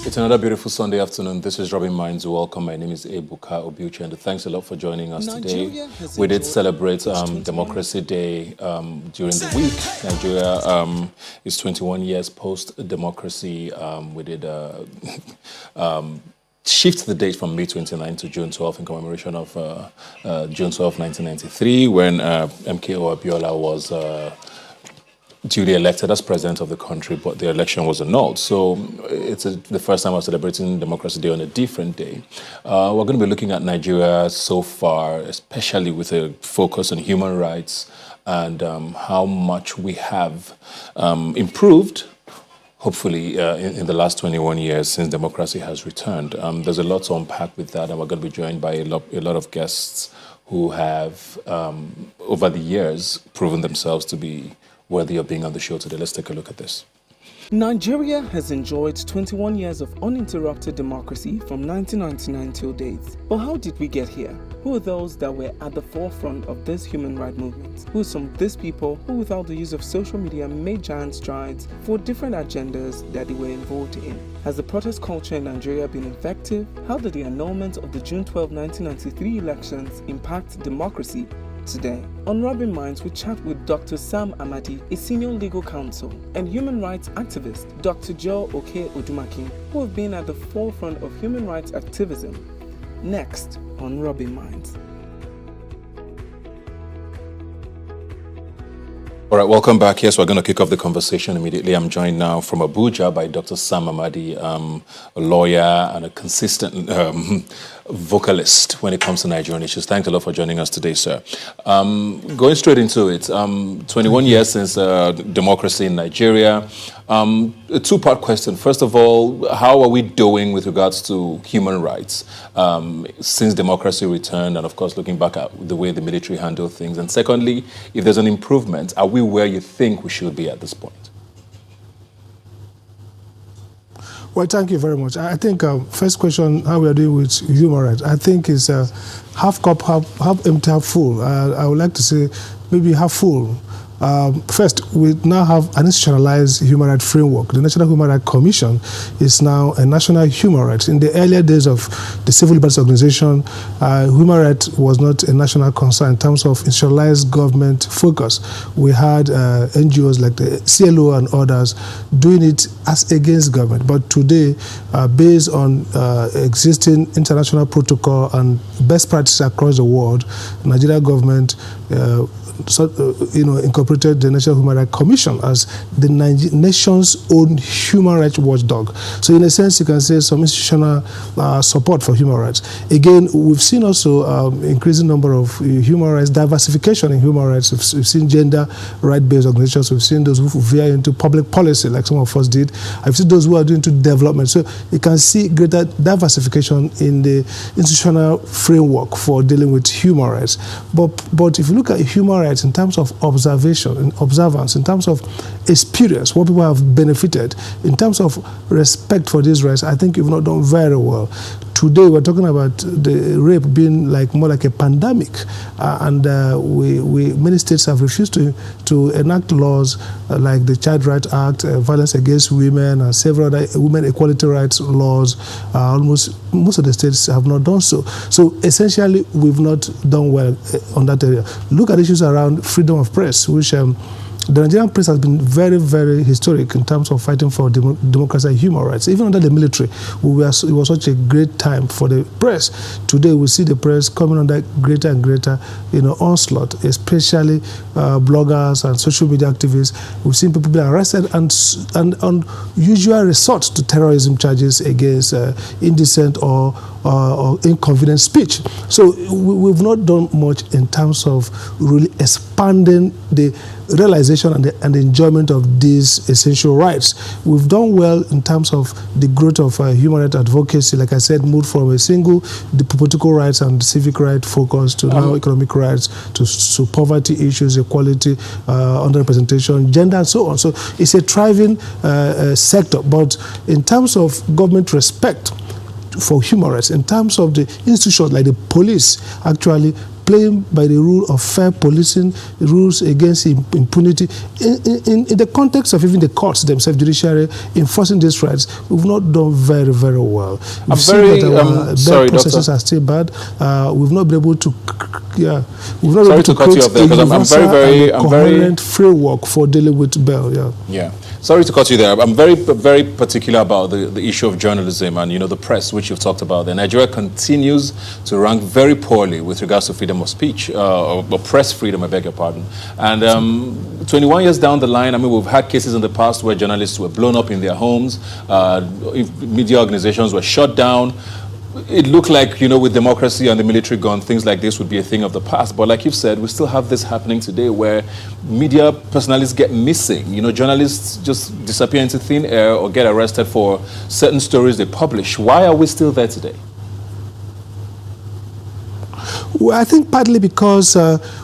It's another beautiful Sunday afternoon. This is Rubbin'Minds. Welcome. My name is Ebuka Obiuchi, and thanks a lot for joining us today. We did celebrate Democracy Day during the week. Nigeria is 21 years post-democracy. We did shift the date from May 29 to June 12 in commemoration of June 12, 1993, when Okei-Odumakin was duly elected as president of the country, but the election was annulled. So it's the first time we're celebrating Democracy Day on a different day. We're going to be looking at Nigeria so far, especially with a focus on human rights and how much we have improved, hopefully, in the last 21 years since democracy has returned. There's a lot to unpack with that, and we're going to be joined by a lot of guests who have, over the years, proven themselves to be worthy of being on the show today. Let's take a look at this. Nigeria has enjoyed 21 years of uninterrupted democracy from 1999 till date. But how did we get here? Who are those that were at the forefront of this human rights movement? Who are some of these people who, without the use of social media, made giant strides for different agendas that they were involved in? Has the protest culture in Nigeria been effective? How did the annulment of the June 12, 1993 elections impact democracy today? On Rubbin'Minds, we chat with Dr. Sam Amadi, a senior legal counsel, and human rights activist, Dr. Joe Okei-Odumakin, who have been at the forefront of human rights activism. Next on Rubbin'Minds. All right, welcome back. Yes, we're going to kick off the conversation immediately. I'm joined now from Abuja by Dr. Sam Amadi, a lawyer and a consistent vocalist when it comes to Nigerian issues. Thanks a lot for joining us today, sir. Going straight into it, 21 years since democracy in Nigeria. A two-part question. First of all, how are we doing with regards to human rights since democracy returned, and of course looking back at the way the military handled things? And secondly, if there's an improvement, are we where you think we should be at this point? Well, thank you very much. I think first question, how we are doing with human rights, I think is half cup, half empty, half full. I would like to say maybe half full. First, we now have an institutionalized human rights framework. The National Human Rights Commission is now a national human rights. In the earlier days of the Civil Liberties Organization, human rights was not a national concern in terms of institutionalized government focus. We had NGOs like the CLO and others doing it as against government. But today, based on existing international protocol and best practices across the world, the Nigerian government incorporated the National Human Rights Commission as the nation's own human rights watchdog. So in a sense, you can say some institutional support for human rights. Again, we've seen also increasing number of human rights, diversification in human rights. We've seen gender right-based organizations. We've seen those who veer into public policy, like some of us did. I've seen those who are doing into development. So you can see greater diversification in the institutional framework for dealing with human rights. But if you look at human rights in terms of observation and observance, in terms of experience, what people have benefited, in terms of respect for these rights, I think you've not done very well. Today, we're talking about the rape being more like a pandemic, and many states have refused to enact laws like the Child Rights Act, Violence Against Women, and several other women equality rights laws. Most of the states have not done so. So essentially, we've not done well on that area. Look at issues around freedom of press, which the Nigerian press has been very, very historic in terms of fighting for democracy and human rights. Even under the military, it was such a great time for the press. Today, we see the press coming under greater and greater onslaught, especially bloggers and social media activists. We've seen people being arrested and unusual resort to terrorism charges against indecent or inconvenient speech. So we've not done much in terms of really expanding the realization and the enjoyment of these essential rights. We've done well in terms of the growth of human rights advocacy. Like I said, moved from a single the political rights and civic right focus to now economic rights, to poverty issues, equality, underrepresentation, gender, and so on. So it's a thriving sector. But in terms of government respect for human rights, in terms of the institutions like the police actually playing by the rule of fair policing, rules against impunity. In the context of even the courts themselves, judiciary, enforcing these rights, we've not done very, very well. We've seen that our bail processes are still bad. We've not been able to, we've not been able to create a universal and coherent framework for dealing with bail. Yeah. Sorry to cut you there. I'm very, very particular about the issue of journalism and, the press, which you've talked about. Nigeria continues to rank very poorly with regards to freedom of speech, or press freedom, I beg your pardon. And 21 years down the line, we've had cases in the past where journalists were blown up in their homes, media organizations were shut down. It looked like, with democracy and the military gone, things like this would be a thing of the past. But like you've said, we still have this happening today where media personalities get missing. Journalists just disappear into thin air or get arrested for certain stories they publish. Why are we still there today? Well, I think partly because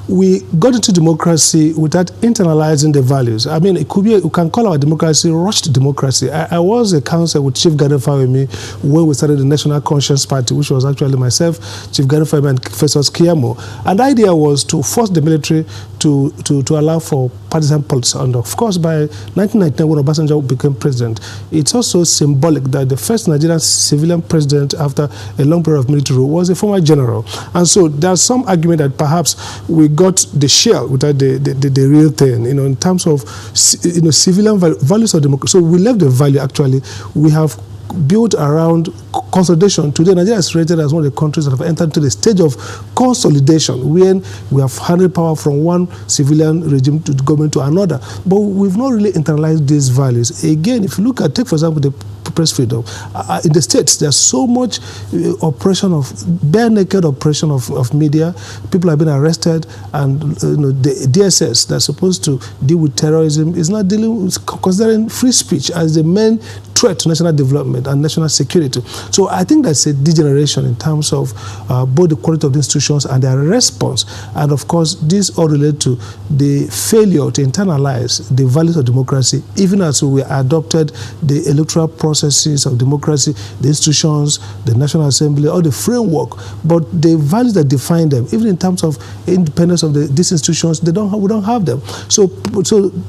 we got into democracy without internalizing the values. It could be, we can call our democracy rushed democracy. I was a counsellor with Chief Gado Fawemi when we started the National Conscience Party, which was actually myself, Chief Gado Fawemi, and Professor Kiyamo. And the idea was to force the military to allow for partisan politics. And of course, by 1999, when Obasanjo became president, it's also symbolic that the first Nigerian civilian president after a long period of military rule was a former general. And so there's some argument that perhaps we got the shell without the real thing, in terms of civilian values of democracy. So we left the value, actually. We have built around consolidation. Today, Nigeria is rated as one of the countries that have entered into the stage of consolidation, when we have handed power from one civilian regime to the government to another. But we've not really internalized these values. Again, if you look at, take for example, the press freedom. In the States, there's so much oppression of, bare naked oppression of media. People have been arrested, and the DSS that's supposed to deal with terrorism is not dealing with, considering free speech as the main threat to national development and national security. So I think that's a degeneration in terms of both the quality of the institutions and their response. And of course, this all relate to the failure to internalize the values of democracy, even as we adopted the electoral processes of democracy, the institutions, the National Assembly, or the framework. But the values that define them, even in terms of independence of these institutions, we don't have them. So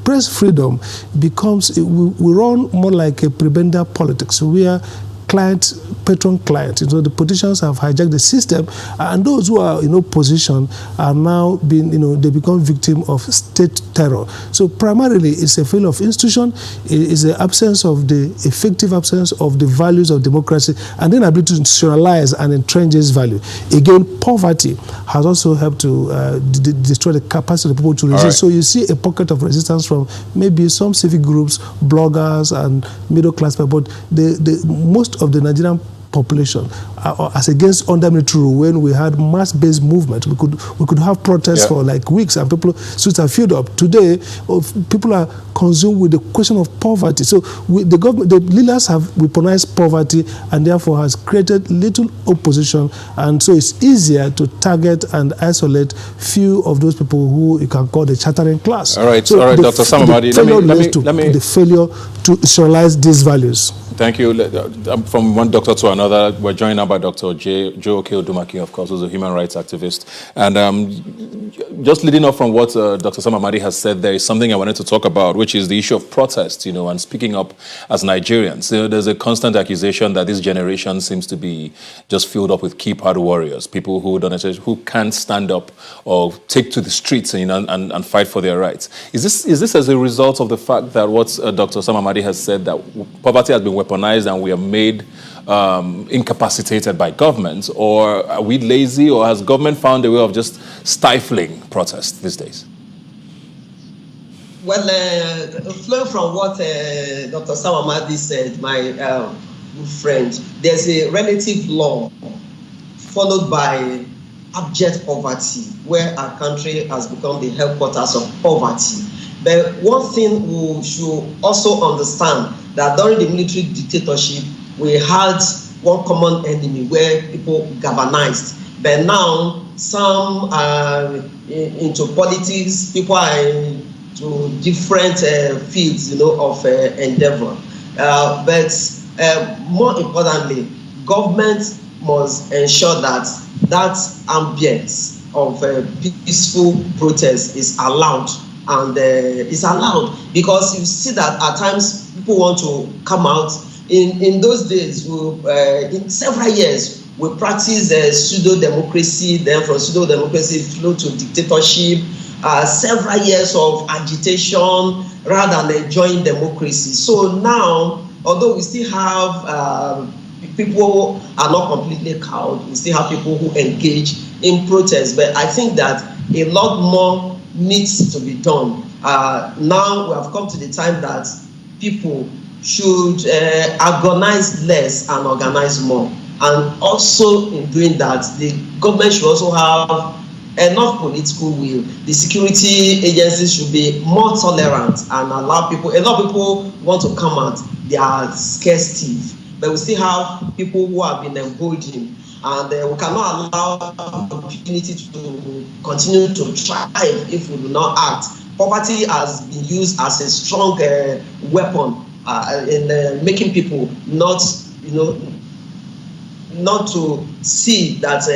press freedom becomes, we run more like a prebendal politics, where client, patron client. The politicians have hijacked the system, and those who are in opposition are now being, they become victim of state terror. So primarily, it's a failure of institution, it's the absence of the effective absence of the values of democracy, and then ability to institutionalize and entrench this value. Again, poverty has also helped to destroy the capacity of people to resist. Right. So you see a pocket of resistance from maybe some civic groups, bloggers, and middle class people. But the most of the Nigerian population as against under military rule, when we had mass-based movement, we could have protests for like weeks, and streets are filled up. Today, people are consumed with the question of poverty. So the leaders have weaponized poverty, and therefore has created little opposition, and so it's easier to target and isolate few of those people who you can call the chattering class. All right, so Dr. Sam Amadi, let me the failure to institutionalize these values. Thank you. From one doctor to another, we're joined now by Dr. Joe Okei-Odumakin, of course, who's a human rights activist. And just leading off from what Dr. Sam Amadi has said, there is something I wanted to talk about, which is the issue of protest, and speaking up as Nigerians. There's a constant accusation that this generation seems to be just filled up with keypad warriors, people who can't stand up or take to the streets and fight for their rights. Is this as a result of the fact that what Dr. Sam Amadi has said, that poverty has been weaponized and we are made incapacitated by government, or are we lazy, or has government found a way of just stifling protest these days? Well, flowing from what Dr. Sam Amadi said, my good friend, there's a relative law followed by abject poverty, where our country has become the headquarters of poverty. But one thing we should also understand, that during the military dictatorship, we had one common enemy where people galvanized. But now, some are into politics, people are into different fields, of endeavor. But more importantly, government must ensure that ambience of peaceful protest is allowed, and it's allowed because you see that at times people want to come out. In those days, in several years, we practiced pseudo-democracy, then from pseudo-democracy flow to dictatorship, several years of agitation rather than enjoying democracy. So now, although we still have people are not completely cowed, we still have people who engage in protest, but I think that a lot more needs to be done. Now we have come to the time that people should agonize less and organize more. And also in doing that, the government should also have enough political will. The security agencies should be more tolerant and allow people. A lot of people want to come out, they are scarce thief, but we still have people who have been emboldened, and we cannot allow opportunity to continue to thrive if we do not act. Poverty has been used as a strong weapon in making people not to see that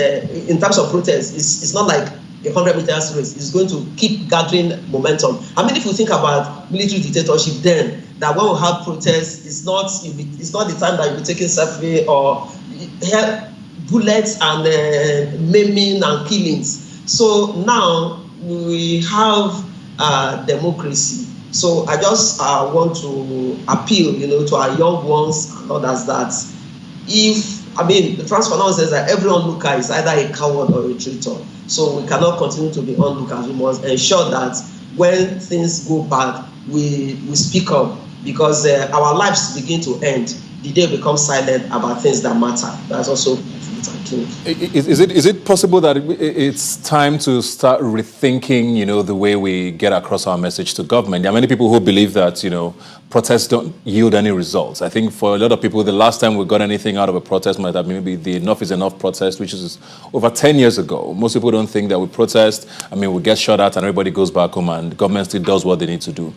in terms of protest, it's not like a 100 meters race. It's going to keep gathering momentum. I mean, if you think about military dictatorship, then that when we have protests, it's not the time that you'll be taking selfie or bullets and maiming and killings. So now we have democracy. So I just want to appeal, to our young ones and others that the transfer now says that every onlooker is either a coward or a traitor. So we cannot continue to be onlookers. We must ensure that when things go bad, we speak up, because our lives begin to end the day we become silent about things that matter. That's also Is it possible that it's time to start rethinking, the way we get across our message to government? There are many people who believe that, protests don't yield any results. I think for a lot of people, the last time we got anything out of a protest might have maybe the Enough is Enough protest, which is over 10 years ago. Most people don't think that we protest, we get shot at and everybody goes back home and the government still does what they need to do.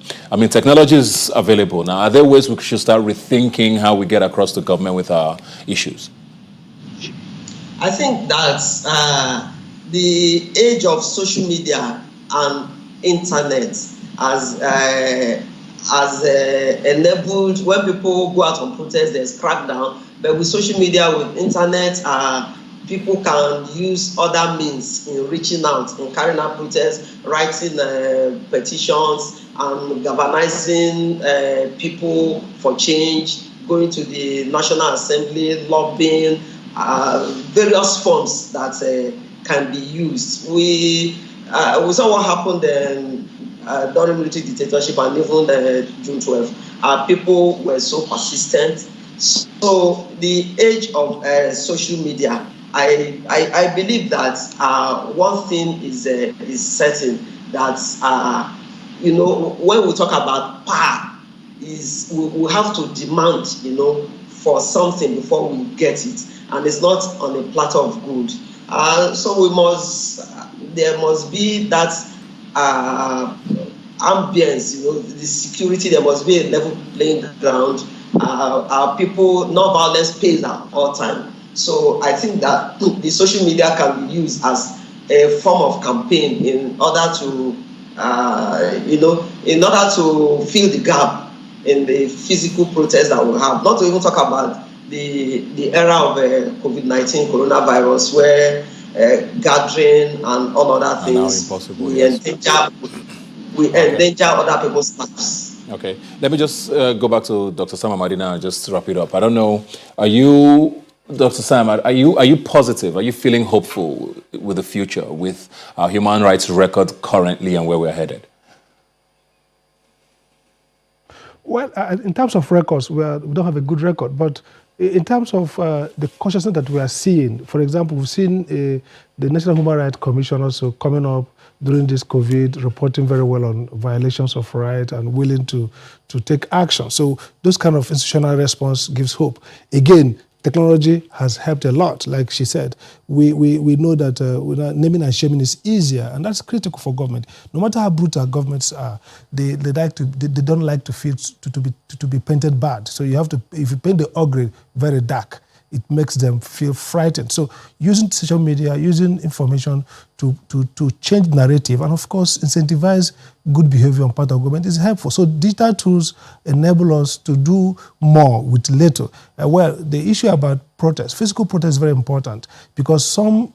technology is available now. Are there ways we should start rethinking how we get across to government with our issues? I think that the age of social media and internet has enabled, when people go out on protest, there's crackdown. But with social media, with internet, people can use other means in reaching out, in carrying out protests, writing petitions, and galvanizing people for change, going to the National Assembly, lobbying, various forms that can be used. We saw what happened during military dictatorship and even June 12. People were so persistent. So the age of social media, I believe that one thing is certain, that when we talk about power, is we have to demand for something before we get it. And it's not on a platter of gold. So there must be that ambience, the security. There must be a level playing ground. Our people, non-violence pays at all time. So I think that the social media can be used as a form of campaign in order to, fill the gap in the physical protest that we have. Not to even talk about the era of COVID-19 coronavirus, where gathering and all other things, we endanger other people's lives. Okay, let me just go back to Dr. Sam Amadi now and just wrap it up. I don't know, are you, Dr. Sam, are you positive? Are you feeling hopeful with the future, with our human rights record currently and where we're headed? Well, in terms of records, we don't have a good record, but in terms of the consciousness that we are seeing, for example, we've seen the National Human Rights Commission also coming up during this COVID, reporting very well on violations of rights and willing to take action. So those kind of institutional response gives hope. Again, technology has helped a lot. Like she said, we know that naming and shaming is easier, and that's critical for government. No matter how brutal governments are, they don't like to feel to be painted bad. So you have to, if you paint the ugly very dark, it makes them feel frightened. So using social media, using information to change narrative and, of course, incentivize good behavior on part of government is helpful. So digital tools enable us to do more with little. Well, the issue about protest, physical protest is very important because some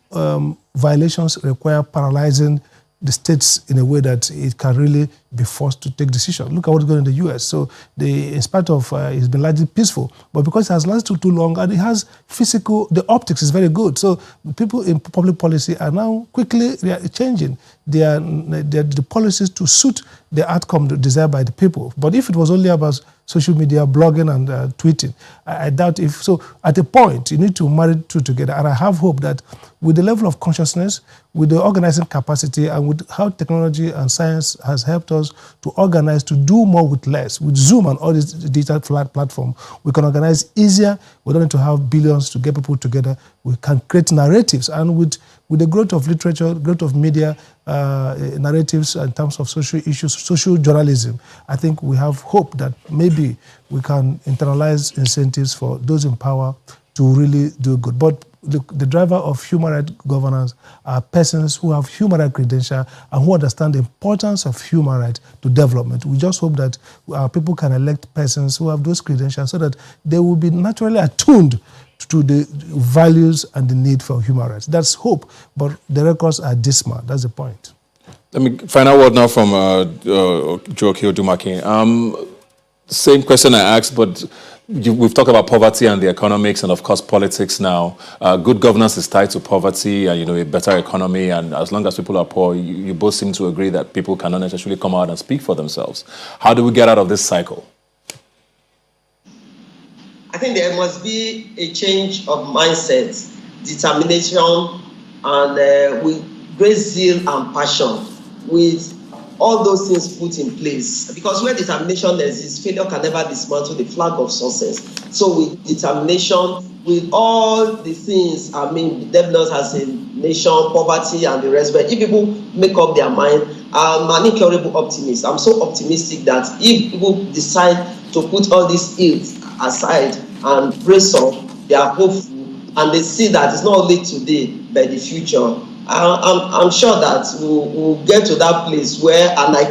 violations require paralyzing the states in a way that it can really be forced to take decisions. Look at what's going on in the U.S. So in spite of it's been largely peaceful, but because it has lasted too long and it has physical, the optics is very good. So people in public policy are now quickly changing the policies to suit the outcome desired by the people. But if it was only about social media, blogging and tweeting, I doubt if, so at a point you need to marry two together. And I have hope that with the level of consciousness, with the organizing capacity and with how technology and science has helped us to organize to do more with less, with Zoom and all these digital platforms, we can organize easier. We don't need to have billions to get people together. We can create narratives. And with the growth of literature, growth of media, narratives in terms of social issues, social journalism, I think we have hope that maybe we can internalize incentives for those in power to really do good. But the driver of human rights governance are persons who have human rights credentials and who understand the importance of human rights to development. We just hope that our people can elect persons who have those credentials so that they will be naturally attuned to the values and the need for human rights. That's hope, but the records are dismal. That's the point. Let me find out word now from Okei-Odumakin. Same question I asked, but we've talked about poverty and the economics and, of course, politics now. Good governance is tied to poverty and, a better economy. And as long as people are poor, you both seem to agree that people cannot necessarily come out and speak for themselves. How do we get out of this cycle? I think there must be a change of mindset, determination, and with great zeal and passion, with all those things put in place. Because where determination exists, failure can never dismantle the flag of success. So with determination, with all the things, developed as a nation, poverty and the rest, but if people make up their mind, I'm an incurable optimist. I'm so optimistic that if people decide to put all these ills aside and brace up, they are hopeful, and they see that it's not only today, but the future. I'm sure that we'll get to that place where, and I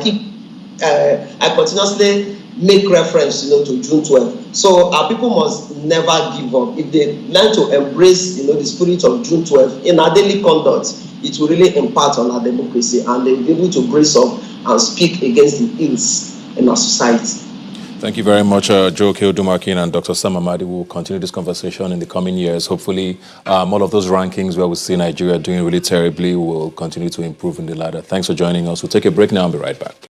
continuously make reference, to June 12th. So our people must never give up. If they learn to embrace, the spirit of June 12th in our daily conduct, it will really impact on our democracy, and they'll be able to brace up and speak against the ills in our society. Thank you very much, Okei-Odumakin and Dr. Sam Amadi. We'll continue this conversation in the coming years. Hopefully, all of those rankings where we see Nigeria doing really terribly will continue to improve in the ladder. Thanks for joining us. We'll take a break now and be right back.